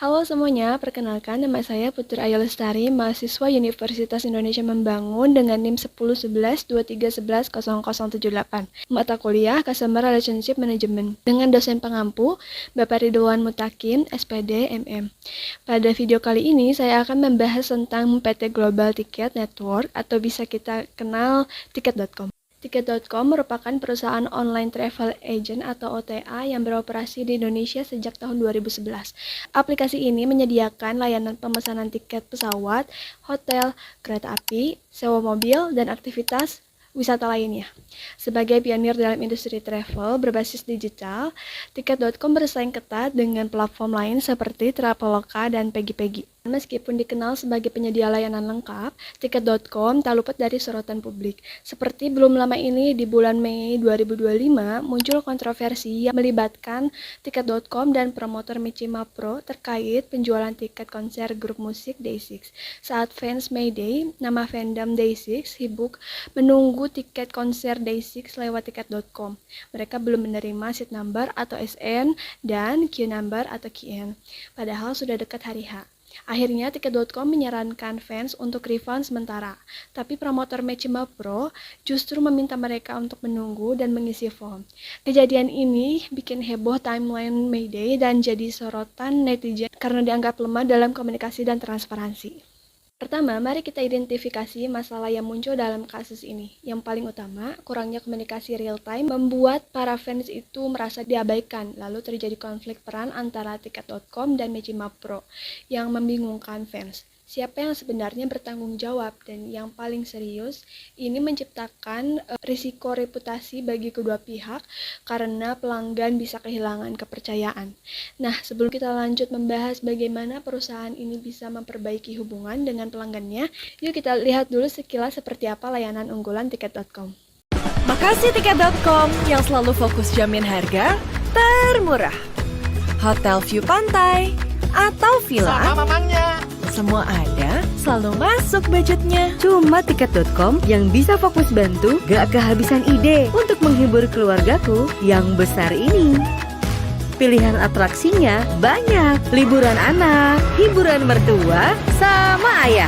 Halo semuanya, perkenalkan nama saya Putri Ayu Lestari, mahasiswa Universitas Indonesia Membangun dengan NIM 101123110078. Mata kuliah Customer Relationship Management dengan dosen pengampu Bapak Ridwan Mutakin, SPD, MM. Pada video kali ini saya akan membahas tentang PT Global Ticket Network atau bisa kita kenal Tiket.com. Tiket.com merupakan perusahaan online travel agent atau OTA yang beroperasi di Indonesia sejak tahun 2011. Aplikasi ini menyediakan layanan pemesanan tiket pesawat, hotel, kereta api, sewa mobil, dan aktivitas wisata lainnya. Sebagai pionir dalam industri travel berbasis digital, Tiket.com bersaing ketat dengan platform lain seperti Traveloka dan Pegi-Pegi. Meskipun dikenal sebagai penyedia layanan lengkap, Tiket.com tak luput dari sorotan publik. Seperti belum lama ini di bulan Mei 2025 muncul kontroversi yang melibatkan Tiket.com dan promotor Michima Pro terkait penjualan tiket konser grup musik Day6. Saat fans May Day, nama fandom Day6 sibuk menunggu tiket konser Day6 lewat Tiket.com. Mereka belum menerima seat number atau SN dan queue number atau QN. Padahal sudah dekat hari H. Akhirnya Tiket.com menyarankan fans untuk refund sementara, tapi promotor Michima Pro justru meminta mereka untuk menunggu dan mengisi form. Kejadian ini bikin heboh timeline Mayday dan jadi sorotan netizen karena dianggap lemah dalam komunikasi dan transparansi. Pertama, mari kita identifikasi masalah yang muncul dalam kasus ini. Yang paling utama, kurangnya komunikasi real time membuat para fans itu merasa diabaikan, lalu terjadi konflik peran antara Tiket.com dan Michima Pro yang membingungkan fans. Siapa yang sebenarnya bertanggung jawab? Dan yang paling serius, ini menciptakan risiko reputasi bagi kedua pihak karena pelanggan bisa kehilangan kepercayaan. Nah, sebelum kita lanjut membahas bagaimana perusahaan ini bisa memperbaiki hubungan dengan pelanggannya, yuk kita lihat dulu sekilas seperti apa layanan unggulan Tiket.com. Makasih Tiket.com yang selalu fokus jamin harga termurah. Hotel view pantai atau villa sama mamangnya. Semua ada, selalu masuk budgetnya. Cuma Tiket.com yang bisa fokus bantu gak kehabisan ide untuk menghibur keluargaku yang besar ini. Pilihan atraksinya banyak, liburan anak, hiburan mertua, sama ayah.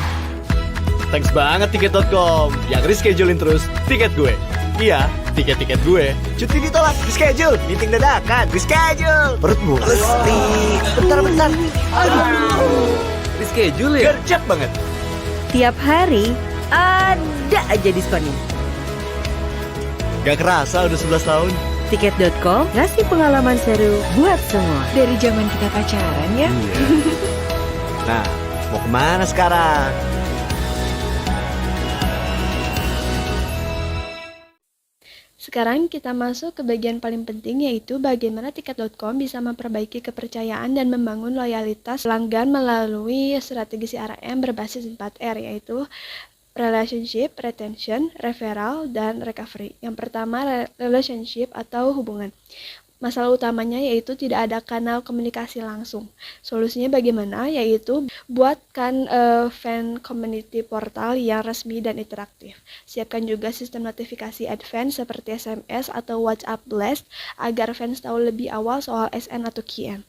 Thanks banget Tiket.com yang reschedulein terus tiket gue. Iya, tiket-tiket gue. Cuti ditolak, reschedule. Meeting dadakan, reschedule. Perut mules nih. Bentar. Aduh. Reschedule ya? Gercep banget. Tiap hari ada aja diskonnya. Gak kerasa udah 11 tahun. Tiket.com ngasih pengalaman seru buat semua. Dari zaman kita pacaran ya. Iya. Nah, mau kemana sekarang? Sekarang kita masuk ke bagian paling penting, yaitu bagaimana Tiket.com bisa memperbaiki kepercayaan dan membangun loyalitas pelanggan melalui strategi CRM berbasis 4R, yaitu relationship, retention, referral, dan recovery. Yang pertama, relationship atau hubungan. Masalah utamanya yaitu tidak ada kanal komunikasi langsung. Solusinya bagaimana? Yaitu buatkan fan community portal yang resmi dan interaktif. Siapkan juga sistem notifikasi advance seperti SMS atau WhatsApp blast agar fans tahu lebih awal soal SN atau QN.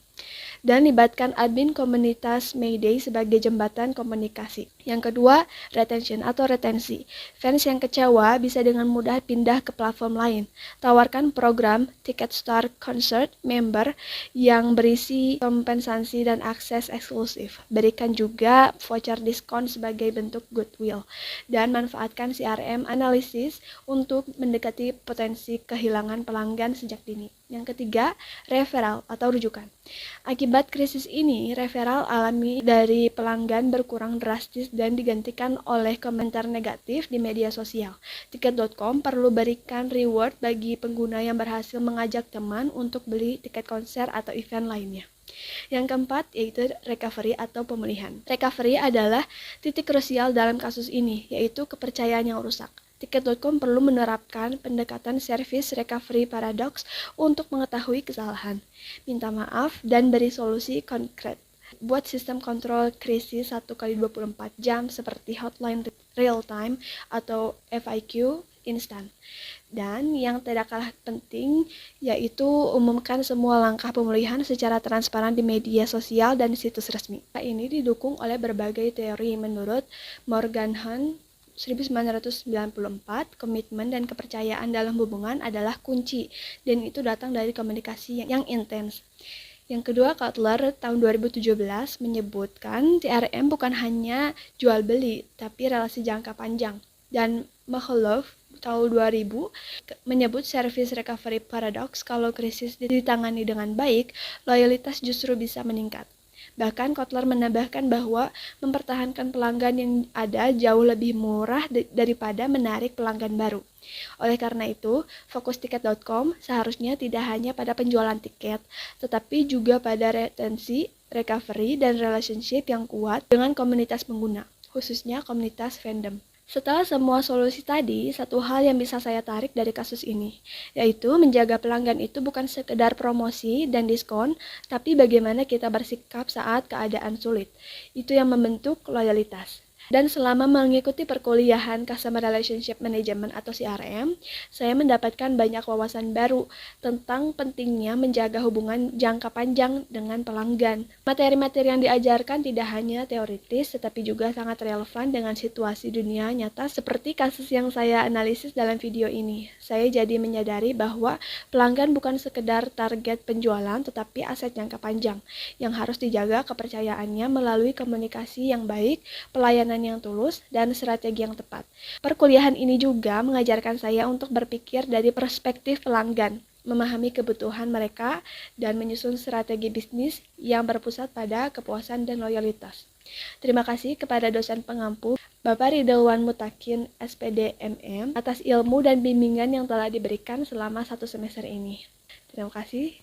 Dan libatkan admin komunitas Mayday sebagai jembatan komunikasi. Yang kedua, retention atau retensi. Fans yang kecewa bisa dengan mudah pindah ke platform lain. Tawarkan program Tiket Star Concert Member yang berisi kompensasi dan akses eksklusif. Berikan juga voucher diskon sebagai bentuk goodwill. Dan manfaatkan CRM analisis untuk mendekati potensi kehilangan pelanggan sejak dini. Yang ketiga, referral atau rujukan. Akibat krisis ini, referral alami dari pelanggan berkurang drastis dan digantikan oleh komentar negatif di media sosial. Tiket.com perlu berikan reward bagi pengguna yang berhasil mengajak teman untuk beli tiket konser atau event lainnya. Yang keempat, yaitu recovery atau pemulihan. Recovery adalah titik krusial dalam kasus ini, yaitu kepercayaan yang rusak. Tiket.com perlu menerapkan pendekatan service recovery paradox untuk mengetahui kesalahan, minta maaf, dan beri solusi konkret. Buat sistem kontrol krisis 1x24 jam seperti hotline real time atau FIQ instan. Dan yang tidak kalah penting yaitu umumkan semua langkah pemulihan secara transparan di media sosial dan situs resmi. Ini didukung oleh berbagai teori. Menurut Morgan Hahn 1994, komitmen dan kepercayaan dalam hubungan adalah kunci, dan itu datang dari komunikasi yang intens. Yang kedua, Kotler tahun 2017 menyebutkan CRM bukan hanya jual beli, tapi relasi jangka panjang. Dan Makhlouf tahun 2000 menyebut service recovery paradox, kalau krisis ditangani dengan baik, loyalitas justru bisa meningkat. Bahkan Kotler menambahkan bahwa mempertahankan pelanggan yang ada jauh lebih murah daripada menarik pelanggan baru. Oleh karena itu, fokus tiket.com seharusnya tidak hanya pada penjualan tiket, tetapi juga pada retensi, recovery, dan relationship yang kuat dengan komunitas pengguna, khususnya komunitas fandom. Setelah semua solusi tadi, satu hal yang bisa saya tarik dari kasus ini, yaitu menjaga pelanggan itu bukan sekedar promosi dan diskon, tapi bagaimana kita bersikap saat keadaan sulit. Itu yang membentuk loyalitas. Dan selama mengikuti perkuliahan Customer Relationship Management atau CRM, saya mendapatkan banyak wawasan baru tentang pentingnya menjaga hubungan jangka panjang dengan pelanggan. Materi-materi yang diajarkan tidak hanya teoritis, tetapi juga sangat relevan dengan situasi dunia nyata seperti kasus yang saya analisis dalam video ini. Saya jadi menyadari bahwa pelanggan bukan sekedar target penjualan, tetapi aset jangka panjang yang harus dijaga kepercayaannya melalui komunikasi yang baik, pelayanan yang tulus, dan strategi yang tepat. Perkuliahan ini juga mengajarkan saya untuk berpikir dari perspektif pelanggan, memahami kebutuhan mereka, dan menyusun strategi bisnis yang berpusat pada kepuasan dan loyalitas. Terima kasih kepada dosen pengampu Bapak Ridwan Mutakin, SPD MM, atas ilmu dan bimbingan yang telah diberikan selama 1 semester ini. Terima kasih.